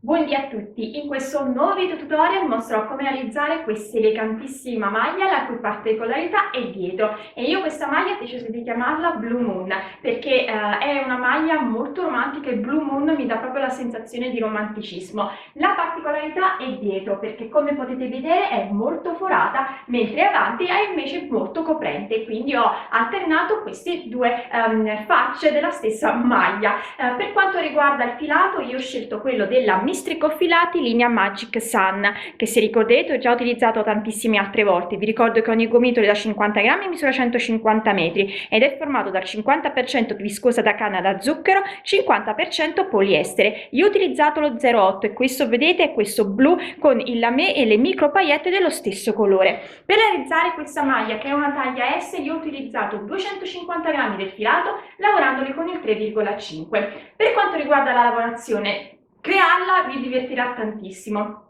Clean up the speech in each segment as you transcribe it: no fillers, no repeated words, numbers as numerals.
Buondì a tutti, in questo nuovo video tutorial mostrerò come realizzare questa elegantissima maglia la cui particolarità è dietro e io questa maglia ho deciso di chiamarla Blue Moon perché è una maglia molto romantica e Blue Moon mi dà proprio la sensazione di romanticismo. La particolarità è dietro perché come potete vedere è molto forata mentre avanti è invece molto coprente, quindi ho alternato queste due facce della stessa maglia. Per quanto riguarda il filato io ho scelto quello della Mistrico Filati linea Magic Sun, che se ricordate ho già utilizzato tantissime altre volte. Vi ricordo che ogni gomitolo da 50 grammi misura 150 metri ed è formato dal 50% di viscosa da canna da zucchero, 50% poliestere. Io ho utilizzato lo 08 e questo vedete è questo blu con il lamé e le micro paillette dello stesso colore. Per realizzare questa maglia che è una taglia S io ho utilizzato 250 grammi del filato lavorandoli con il 3,5. Per quanto riguarda la lavorazione, crearla vi divertirà tantissimo.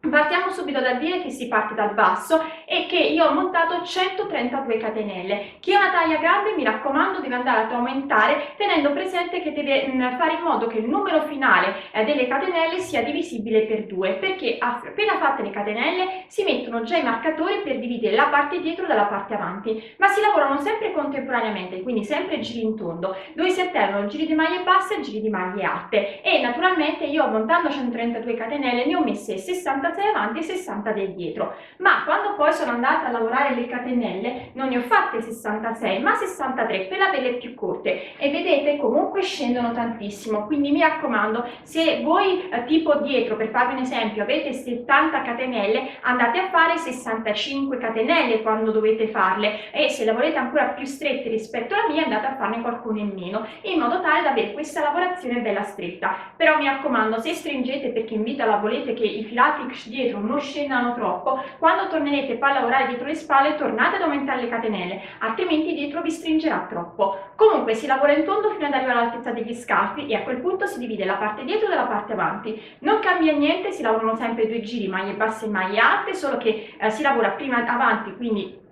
Partiamo subito dal dire che si parte dal basso e che io ho montato 132 catenelle. Chi ha una taglia grande, mi raccomando, deve andare ad aumentare tenendo presente che deve fare in modo che il numero finale delle catenelle sia divisibile per 2, perché appena fatte le catenelle si mettono già i marcatori per dividere la parte dietro dalla parte avanti, ma si lavorano sempre contemporaneamente, quindi sempre giri in tondo, dove si alternano giri di maglie basse e giri di maglie alte e naturalmente io montando 132 catenelle ne ho messe 66 avanti e 60 del dietro, ma quando poi sono andata a lavorare le catenelle non ne ho fatte 66 ma 63 per averle più corte e vedete comunque scendono tantissimo, quindi mi raccomando, se voi tipo dietro, per farvi un esempio, avete 70 catenelle andate a fare 65 catenelle quando dovete farle e se la volete ancora più strette rispetto alla mia andate a farne qualcuno in meno in modo tale da avere questa lavorazione bella stretta. Però mi raccomando, se stringete perché in vita la volete che i filati dietro non scendano troppo, quando tornerete poi a lavorare dietro le spalle tornate ad aumentare le catenelle, altrimenti dietro vi stringerà troppo. Comunque si lavora in tondo fino ad arrivare all'altezza degli scalfi e a quel punto si divide la parte dietro dalla parte avanti. Non cambia niente, si lavorano sempre due giri, maglie basse e maglie alte, solo che si lavora prima avanti, quindi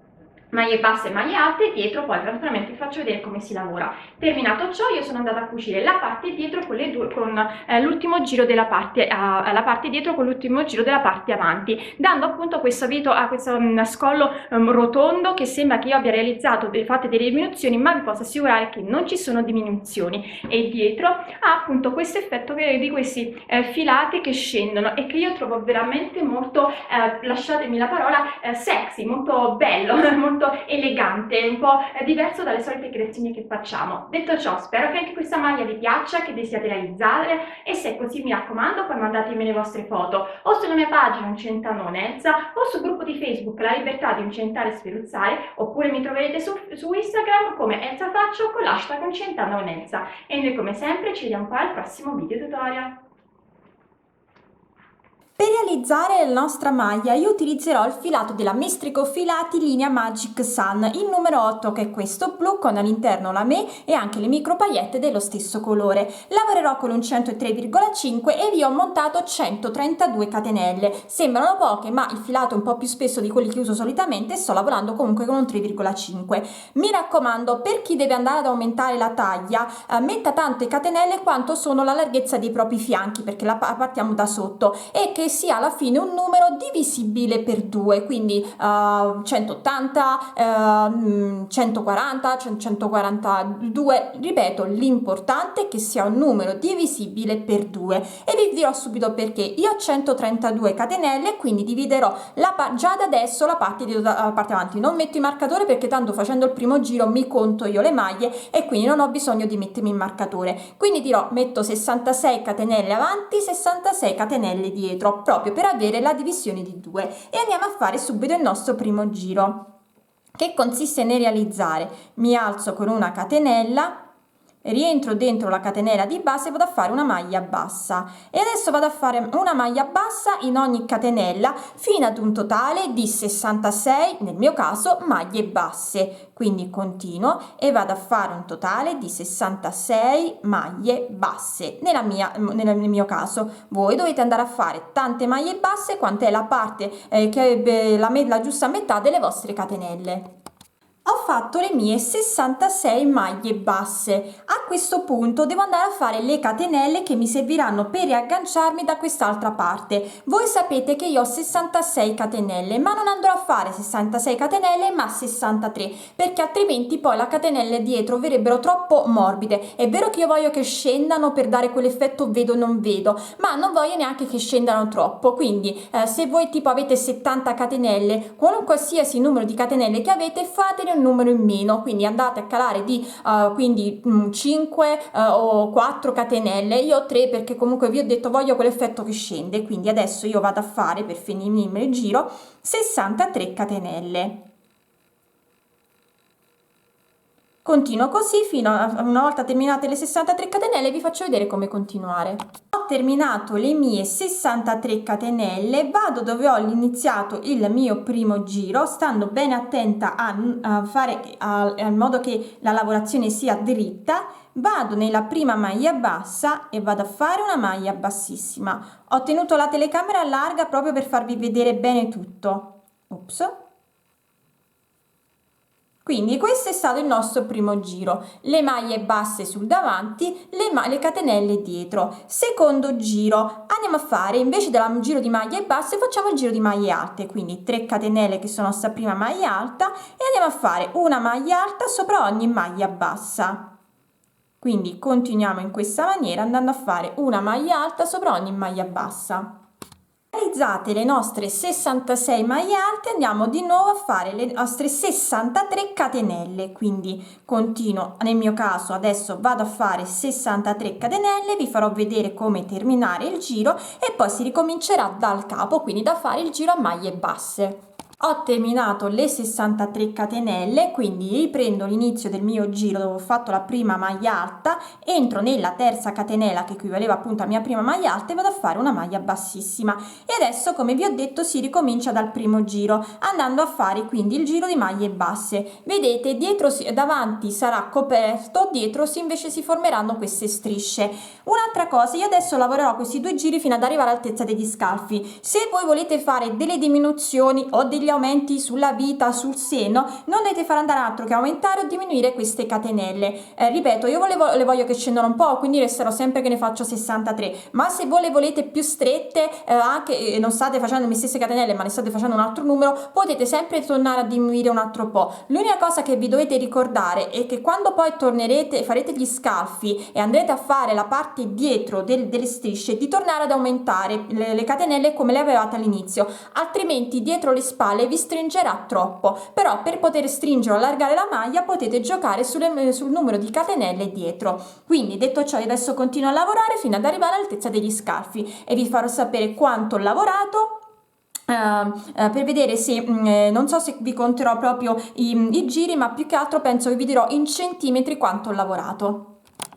maglie basse e maglie alte, dietro poi naturalmente vi faccio vedere come si lavora. Terminato ciò io sono andata a cucire la parte dietro con, l'ultimo giro della parte, la parte dietro con l'ultimo giro della parte avanti, dando appunto questo scollo rotondo che sembra che io abbia realizzato fatte delle diminuzioni, ma vi posso assicurare che non ci sono diminuzioni e dietro ha appunto questo effetto di questi filati che scendono e che io trovo veramente molto, lasciatemi la parola, sexy, molto bello, molto elegante, un po' diverso dalle solite creazioni che facciamo. Detto ciò, spero che anche questa maglia vi piaccia, che desiate realizzare e se è così mi raccomando poi mandatemi le vostre foto o sulla mia pagina Uncentando con Elsa o sul gruppo di Facebook La Libertà di Uncentare e Sferuzzare oppure mi troverete su Instagram come Elsa Faccio con l'hashtag Uncentando con Elsa e noi come sempre ci vediamo poi al prossimo video tutorial. Per realizzare la nostra maglia io utilizzerò il filato della Mistrico Filati linea Magic Sun, il numero 8 che è questo blu con all'interno lamé e anche le micro paillette dello stesso colore. Lavorerò con un 103,5 e vi ho montato 132 catenelle. Sembrano poche ma il filato è un po' più spesso di quelli che uso solitamente e sto lavorando comunque con un 3,5. Mi raccomando, per chi deve andare ad aumentare la taglia, metta tante catenelle quanto sono la larghezza dei propri fianchi perché partiamo da sotto e che sia alla fine un numero divisibile per 2, quindi 180, 140, 142, ripeto, l'importante è che sia un numero divisibile per 2 e vi dirò subito perché. Io ho 132 catenelle, quindi dividerò già da adesso la parte dietro dalla parte avanti, non metto i marcatori perché tanto facendo il primo giro mi conto io le maglie e quindi non ho bisogno di mettermi il marcatore, quindi dirò metto 66 catenelle avanti, 66 catenelle dietro proprio per avere la divisione di 2 e andiamo a fare subito il nostro primo giro che consiste nel realizzare mi alzo con una catenella, rientro dentro la catenella di base e vado a fare una maglia bassa e adesso vado a fare una maglia bassa in ogni catenella fino ad un totale di 66 nel mio caso maglie basse, quindi continuo e vado a fare un totale di 66 maglie basse nel mio caso. Voi dovete andare a fare tante maglie basse quanto è la parte che è la giusta metà delle vostre catenelle. Ho fatto le mie 66 maglie basse. A questo punto devo andare a fare le catenelle che mi serviranno per riagganciarmi da quest'altra parte. Voi sapete che io ho 66 catenelle, ma non andrò a fare 66 catenelle ma 63, perché altrimenti poi le catenelle dietro verrebbero troppo morbide. È vero che io voglio che scendano per dare quell'effetto vedo non vedo, ma non voglio neanche che scendano troppo. Quindi se voi tipo avete 70 catenelle, qualsiasi numero di catenelle che avete, fatene un numero in meno, quindi andate a calare di 5 o 4 catenelle. Io ho 3 perché comunque vi ho detto voglio quell'effetto che scende, quindi adesso io vado a fare, per finire il giro, 63 catenelle. Continuo così fino a una volta terminate le 63 catenelle vi faccio vedere come continuare. Ho terminato le mie 63 catenelle, vado dove ho iniziato il mio primo giro, stando bene attenta a fare in modo che la lavorazione sia dritta. Vado nella prima maglia bassa e vado a fare una maglia bassissima. Ho tenuto la telecamera larga proprio per farvi vedere bene tutto. Ops. Quindi questo è stato il nostro primo giro, le maglie basse sul davanti, le catenelle dietro. Secondo giro, andiamo a fare, invece del giro di maglie basse, facciamo il giro di maglie alte, quindi 3 catenelle che sono sta prima maglia alta e andiamo a fare una maglia alta sopra ogni maglia bassa. Quindi continuiamo in questa maniera andando a fare una maglia alta sopra ogni maglia bassa. Realizzate le nostre 66 maglie alte, andiamo di nuovo a fare le nostre 63 catenelle, quindi continuo, nel mio caso adesso vado a fare 63 catenelle, vi farò vedere come terminare il giro e poi si ricomincerà dal capo, quindi da fare il giro a maglie basse. Ho terminato le 63 catenelle, quindi riprendo l'inizio del mio giro dove ho fatto la prima maglia alta, entro nella terza catenella che equivaleva appunto alla mia prima maglia alta e vado a fare una maglia bassissima. E adesso, come vi ho detto, si ricomincia dal primo giro andando a fare quindi il giro di maglie basse. Vedete, dietro davanti sarà coperto, dietro invece si formeranno queste strisce. Un'altra cosa, io adesso lavorerò questi due giri fino ad arrivare all'altezza degli scalfi. Se voi volete fare delle diminuzioni o degli aumenti sulla vita, sul seno, non dovete fare andare altro che aumentare o diminuire queste catenelle. Ripeto, io le voglio che scendano un po', quindi resterò sempre che ne faccio 63, ma se voi le volete più strette, anche non state facendo le stesse catenelle ma ne state facendo un altro numero, potete sempre tornare a diminuire un altro po'. L'unica cosa che vi dovete ricordare è che quando poi tornerete e farete gli scalfi e andrete a fare la parte dietro delle strisce, di tornare ad aumentare le catenelle come le avevate all'inizio, altrimenti dietro le spalle vi stringerà troppo. Però per poter stringere o allargare la maglia potete giocare sul numero di catenelle dietro. Quindi detto ciò, io adesso continuo a lavorare fino ad arrivare all'altezza degli scalfi e vi farò sapere quanto ho lavorato. Per vedere se non so se vi conterò proprio i giri, ma più che altro penso che vi dirò in centimetri quanto ho lavorato.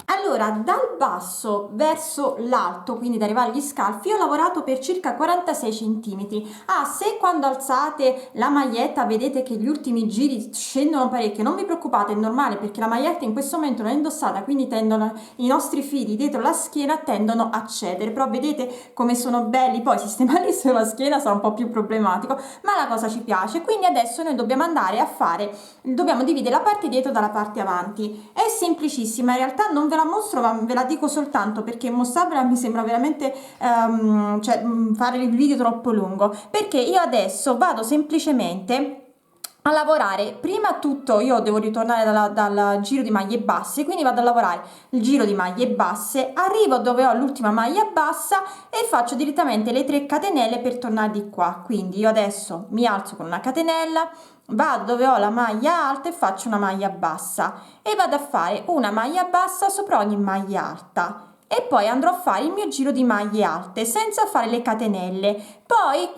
Allora, dal basso verso l'alto, quindi da arrivare agli scalfi, ho lavorato per circa 46 cm. Se quando alzate la maglietta vedete che gli ultimi giri scendono parecchio, non vi preoccupate, è normale, perché la maglietta in questo momento non è indossata, quindi i nostri fili dietro la schiena tendono a cedere, però vedete come sono belli. Poi sistemare sulla schiena sarà un po' più problematico, ma la cosa ci piace. Quindi adesso noi dobbiamo andare a dobbiamo dividere la parte dietro dalla parte avanti. È semplicissima, in realtà non ve la mostro, ma ve la dico soltanto perché mostrarvela mi sembra veramente fare il video troppo lungo, perché io adesso vado semplicemente a lavorare. Prima tutto io devo ritornare dal giro di maglie basse, quindi vado a lavorare il giro di maglie basse, arrivo dove ho l'ultima maglia bassa e faccio direttamente le 3 catenelle per tornare di qua. Quindi io adesso mi alzo con una catenella, vado dove ho la maglia alta e faccio una maglia bassa e vado a fare una maglia bassa sopra ogni maglia alta. E poi andrò a fare il mio giro di maglie alte senza fare le catenelle. Poi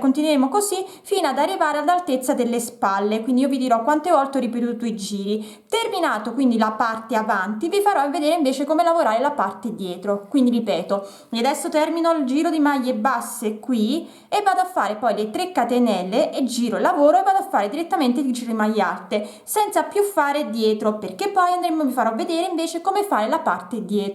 continueremo così fino ad arrivare all'altezza delle spalle, quindi io vi dirò quante volte ho ripetuto i giri. Terminato quindi la parte avanti, vi farò vedere invece come lavorare la parte dietro. Quindi ripeto, adesso termino il giro di maglie basse qui e vado a fare poi le 3 catenelle e giro, lavoro e vado a fare direttamente il giro di maglie alte senza più fare dietro, perché poi vi farò vedere invece come fare la parte dietro.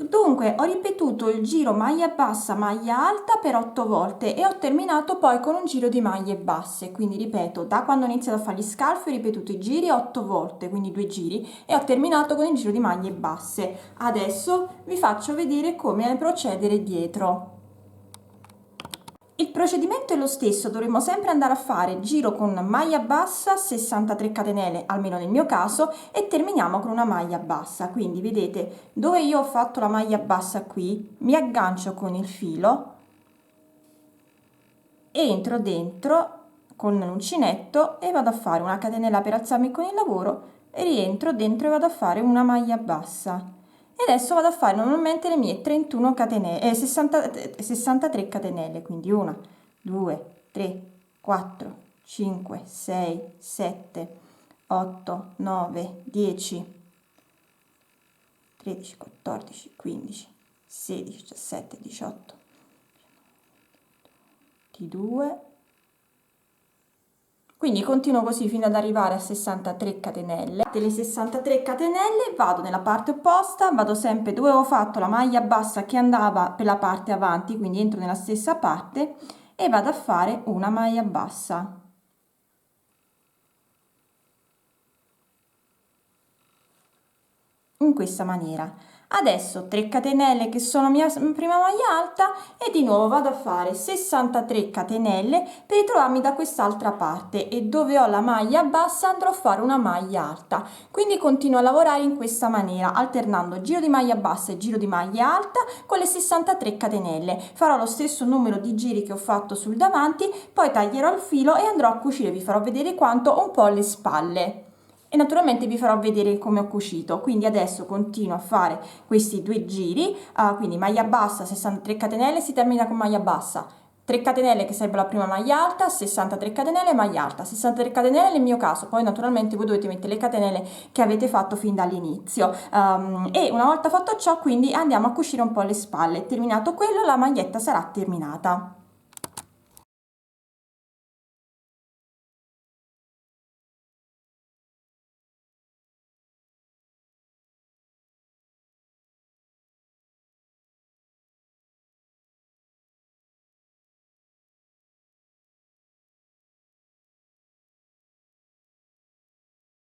Dunque ho ripetuto il giro maglia bassa maglia alta per 8 volte e ho terminato poi con un giro di maglie basse, quindi ripeto, da quando ho iniziato a fare gli scalfi ho ripetuto i giri 8 volte, quindi 2 giri, e ho terminato con il giro di maglie basse. Adesso vi faccio vedere come procedere dietro. Il procedimento è lo stesso, dovremo sempre andare a fare giro con maglia bassa 63 catenelle, almeno nel mio caso, e terminiamo con una maglia bassa. Quindi vedete, dove io ho fatto la maglia bassa qui, mi aggancio con il filo, entro dentro con l'uncinetto e vado a fare una catenella per alzarmi con il lavoro, e rientro dentro e vado a fare una maglia bassa. E adesso vado a fare normalmente le mie 31 catenelle, 63 catenelle, quindi 1, 2, 3, 4, 5, 6, 7, 8, 9, 10, 13, 14, 15, 16, 17, 18, 22. Quindi continuo così fino ad arrivare a 63 catenelle. Delle 63 catenelle vado nella parte opposta, vado sempre dove ho fatto la maglia bassa che andava per la parte avanti, quindi entro nella stessa parte e vado a fare una maglia bassa. In questa maniera. Adesso 3 catenelle che sono mia prima maglia alta e di nuovo vado a fare 63 catenelle per ritrovarmi da quest'altra parte, e dove ho la maglia bassa andrò a fare una maglia alta. Quindi continuo a lavorare in questa maniera, alternando giro di maglia bassa e giro di maglia alta con le 63 catenelle. Farò lo stesso numero di giri che ho fatto sul davanti, poi taglierò il filo e andrò a cucire, vi farò vedere quanto, un po' alle spalle. E naturalmente vi farò vedere come ho cucito. Quindi adesso continuo a fare questi 2 giri, quindi maglia bassa 63 catenelle, si termina con maglia bassa, 3 catenelle che sarebbe la prima maglia alta, 63 catenelle maglia alta, 63 catenelle nel mio caso, poi naturalmente voi dovete mettere le catenelle che avete fatto fin dall'inizio. E una volta fatto ciò, quindi andiamo a cucire un po' le spalle. Terminato quello, la maglietta sarà terminata.